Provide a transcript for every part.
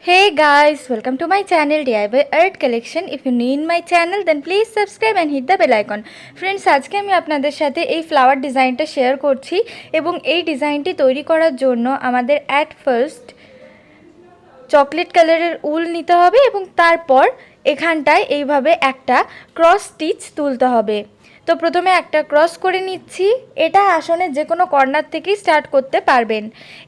Hey guys, welcome to my channel DIY Art Collection. If you're new in my channel then please subscribe and hit the bell icon. Friends, আজকে আমি আপনাদের সাথে এই flower ডিজাইনটা share করছি এবং এই ডিজাইনটি তৈরি করার জন্য আমাদের অ্যাট ফার্স্ট চকলেট কালারের উল নিতে হবে এবং তারপর এখানটায় এইভাবে একটা ক্রস স্টিচ তুলতে হবে। তো প্রথমে একটা ক্রস করে নিচ্ছি। এটা আসনের যে কোনো কর্নার থেকেই স্টার্ট করতে পারবেন।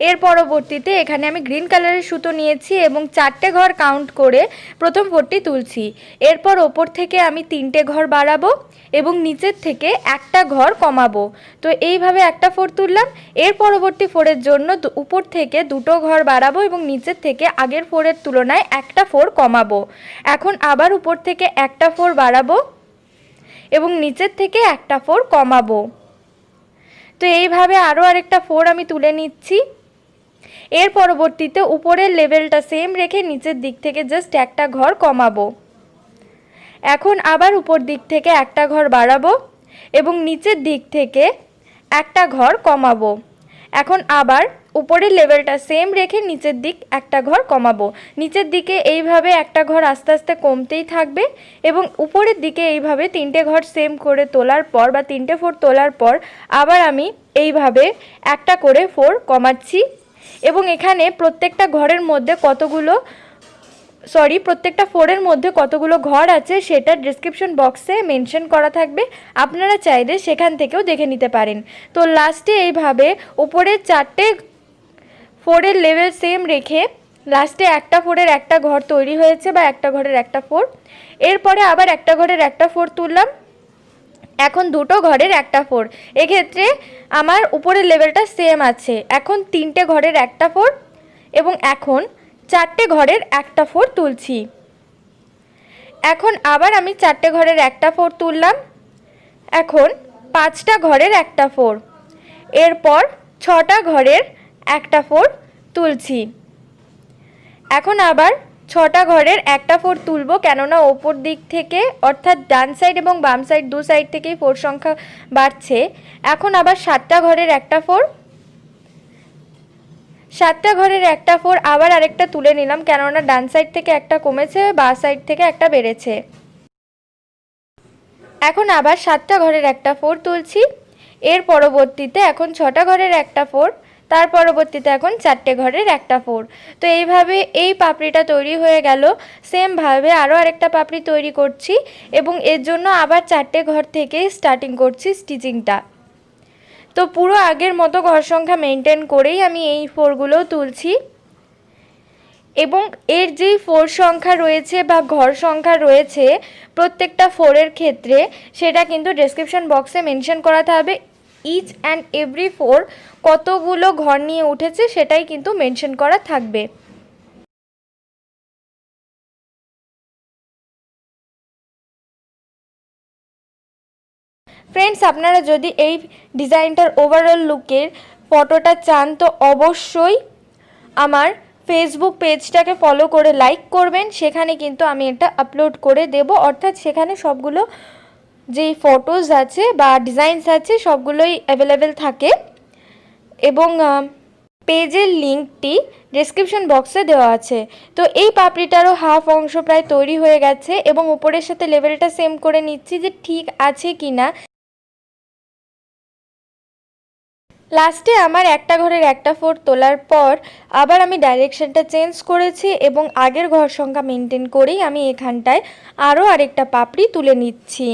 এর পরবর্তীতে এখানে আমি গ্রিন কালারের সুতো নিয়েছি এবং 4টে ঘর কাউন্ট করে প্রথম ফোরটি তুলছি। এরপর ওপর থেকে আমি 3টে ঘর বাড়াবো এবং নিচের থেকে একটা ঘর কমাবো। তো এইভাবে একটা ফোর তুললাম। এর পরবর্তী ফোরের জন্য উপর থেকে 2টো ঘর বাড়াবো এবং নিচের থেকে আগের ফোরের তুলনায় একটা ফোর কমাবো। এখন আবার উপর থেকে একটা ফোর বাড়াবো এবং নিচের থেকে একটা ফোর কমাবো। তো এইভাবে আরও আরেকটা ফোর আমি তুলে নিচ্ছি। এর পরবর্তীতে উপরের লেভেলটা সেম রেখে নিচের দিক থেকে জাস্ট একটা ঘর কমাবো। এখন আবার উপর দিক থেকে একটা ঘর বাড়াবো এবং নিচের দিক থেকে একটা ঘর কমাবো। এখন আবার উপরের লেভেলটা সেম রেখে নিচের দিক একটা ঘর কমাবো। নিচের দিকে এইভাবে একটা ঘর আস্তে আস্তে কমতেই থাকবে এবং উপরের দিকে এইভাবে 3টে ঘর সেম করে তোলার পর বা 3টে ফোর তোলার পর আবার আমি এইভাবে একটা করে ফোর কমাচ্ছি এবং এখানে প্রত্যেকটা ঘরের মধ্যে প্রত্যেকটা ফোরের মধ্যে কতগুলো ঘর আছে সেটা ডেসক্রিপশন বক্সে মেনশন করা থাকবে, আপনারা চাইলে সেখান থেকেও দেখে নিতে পারেন। তো লাস্টে এইভাবে উপরের 4টে ফোরের লেভেল সেম রেখে লাস্টে একটা ফোরের একটা ঘর তৈরি হয়েছে বা একটা ঘরের একটা ফোর। এরপরে আবার একটা ঘরের একটা ফোর তুললাম। এখন 2টো ঘরের একটা ফোর। এক্ষেত্রে আমার উপরের লেভেলটা সেম আছে। এখন 3টে ঘরের একটা ফোর এবং এখন 4টে ঘরের একটা ফোর তুলছি। এখন আবার আমি 4টে ঘরের একটা ফোর তুললাম। এখন 5টা ঘরের একটা ফোর। এরপর 6টা ঘরের একটা ফোর তুলছি। এখন আবার 6টা ঘরের একটা ফোর তুলবো, কেননা ওপর দিক থেকে অর্থাৎ ডান সাইড এবং বাম সাইড দু সাইড থেকেই ফোর সংখ্যা বাড়ছে। এখন আবার 7টা ঘরের একটা ফোর। 7টা ঘরের একটা ফোর আবার আরেকটা তুলে নিলাম, কেননা ডান সাইড থেকে একটা কমেছে, বাঁ সাইড থেকে একটা বেড়েছে। এখন আবার 7টা ঘরের একটা ফোর তুলছি। এর পরবর্তীতে এখন 6টা ঘরের একটা ফোর, তার পরবর্তীতে এখন 4টে ঘরের একটা ফোর। তো এইভাবে এই পাপড়িটা তৈরি হয়ে গেল। সেমভাবে আরও আরেকটা পাপড়ি তৈরি করছি এবং এর জন্য আবার 4টে ঘর থেকে স্টার্টিং করছি স্টিচিংটা। তো পুরো আগের মতো ঘর সংখ্যা মেনটেন করেই আমি এই ফোরগুলো তুলছি এবং এর যেই ফোর সংখ্যা রয়েছে বা ঘর সংখ্যা রয়েছে প্রত্যেকটা ফোরের ক্ষেত্রে সেটা কিন্তু ডেসক্রিপশন বক্সে মেনশন করাতে হবে। ইচ অ্যান্ড এভরি ফোর কতগুলো ঘর নিয়ে উঠেছে সেটাই কিন্তু মেনশন করা থাকবে। ফ্রেন্ডস, আপনারা যদি এই ডিজাইনটার ওভারঅল লুকের ফটোটা চান তো অবশ্যই আমার ফেসবুক পেজটাকে ফলো করে লাইক করবেন। সেখানে কিন্তু আমি এটা আপলোড করে দেব, অর্থাৎ সেখানে সবগুলো যেই ফটোজ আছে বা ডিজাইনস আছে সবগুলোই অ্যাভেলেবেল থাকে এবং পেজের লিঙ্কটি ডেসক্রিপশন বক্সে দেওয়া আছে। তো এই পাপড়িটারও হাফ অংশ প্রায় তৈরি হয়ে গেছে এবং উপরের সাথে লেভেলটা সেম করে নিচ্ছি যে ঠিক আছে কি না। লাস্টে আমার একটা ঘরের একটা ফোর তোলার পর আবার আমি ডাইরেকশনটা চেঞ্জ করেছি এবং আগের ঘর সংখ্যা মেনটেন করেই আমি এখানটায় আরও আরেকটা পাপড়ি তুলে নিচ্ছি।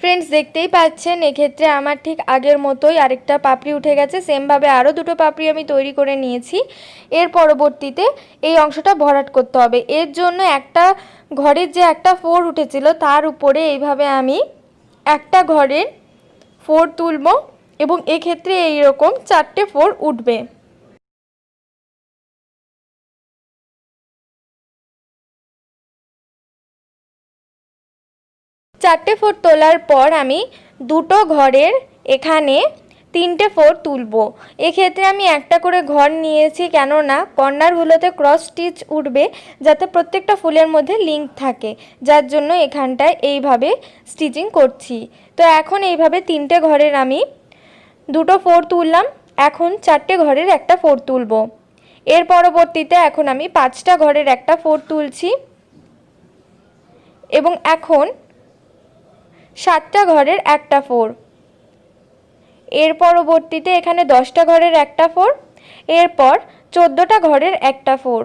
ফ্রেন্ডস দেখতেই পাচ্ছেন এক্ষেত্রে আমার ঠিক আগের মতোই আরেকটা পাপড়ি উঠে গেছে। সেমভাবে আরও দুটো পাপড়ি আমি তৈরি করে নিয়েছি। এর পরবর্তীতে এই অংশটা ভরাট করতে হবে। এর জন্য একটা ঘরের যে একটা ফোর উঠেছিল তার উপরে এইভাবে আমি একটা ঘরের ফোর তুলব এবং এক্ষেত্রে এইরকম 4টে ফোর উঠবে। চারটে ফোর তোলার পর আমি দুটো ঘরের এখানে 3টে ফোর তুলব। এক্ষেত্রে আমি একটা করে ঘর নিয়েছি, কেননা কর্নারগুলোতে ক্রস স্টিচ উঠবে যাতে প্রত্যেকটা ফুলের মধ্যে লিঙ্ক থাকে, যার জন্য এখানটায় এইভাবে স্টিচিং করছি। তো এখন এইভাবে 3টে ঘরের আমি দুটো ফোর তুললাম। এখন 4টে ঘরের একটা ফোর তুলব। এর পরবর্তীতে এখন আমি 5টা ঘরের একটা ফোর তুলছি এবং এখন 7টা ঘরের একটা ফোর। এর পরবর্তীতে এখানে 10টা ঘরের একটা ফোর, এরপর 14টা ঘরের একটা ফোর।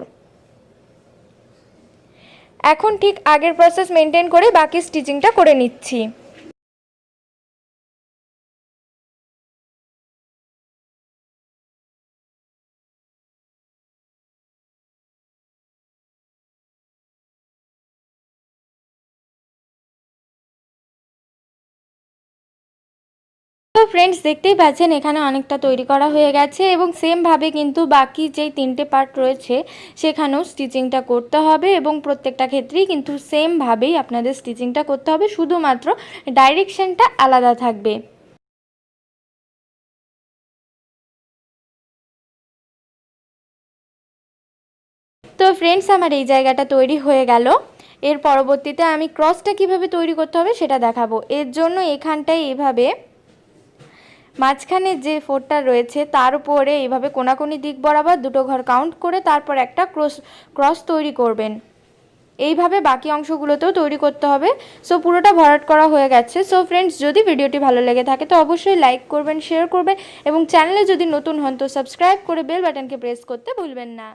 এখন ঠিক আগের প্রসেস মেনটেন করে বাকি স্টিচিংটা করে নিচ্ছি। তো ফ্রেন্ডস দেখতেই পাচ্ছেন এখানে অনেকটা তৈরি করা হয়ে গেছে এবং সেমভাবে কিন্তু বাকি যেই 3টে পার্ট রয়েছে সেখানেও স্টিচিংটা করতে হবে এবং প্রত্যেকটা ক্ষেত্রেই কিন্তু সেমভাবেই আপনাদের স্টিচিংটা করতে হবে, শুধুমাত্র ডাইরেকশনটা আলাদা থাকবে। তো ফ্রেন্ডস আমার এই জায়গাটা তৈরি হয়ে গেল। এর পরবর্তীতে আমি ক্রসটা কিভাবে তৈরি করতে হবে সেটা দেখাবো। এর জন্য এখানটায় এভাবে মাঝখানে যে ফোরটা রয়েছে তার উপরে এইভাবে কোনাকুনি দিক বরাবর দুটো ঘর কাউন্ট করে তারপর একটা ক্রস তৈরি করবেন। এইভাবে বাকি অংশগুলোতেও তৈরি করতে হবে। সো পুরোটা ভরাট করা হয়ে গেছে। সো ফ্রেন্ডস যদি ভিডিওটি ভালো লেগে থাকে তো অবশ্যই লাইক করবেন, শেয়ার করবেন এবং চ্যানেলে যদি নতুন হন তো সাবস্ক্রাইব করে বেল বাটনকে প্রেস করতে ভুলবেন না।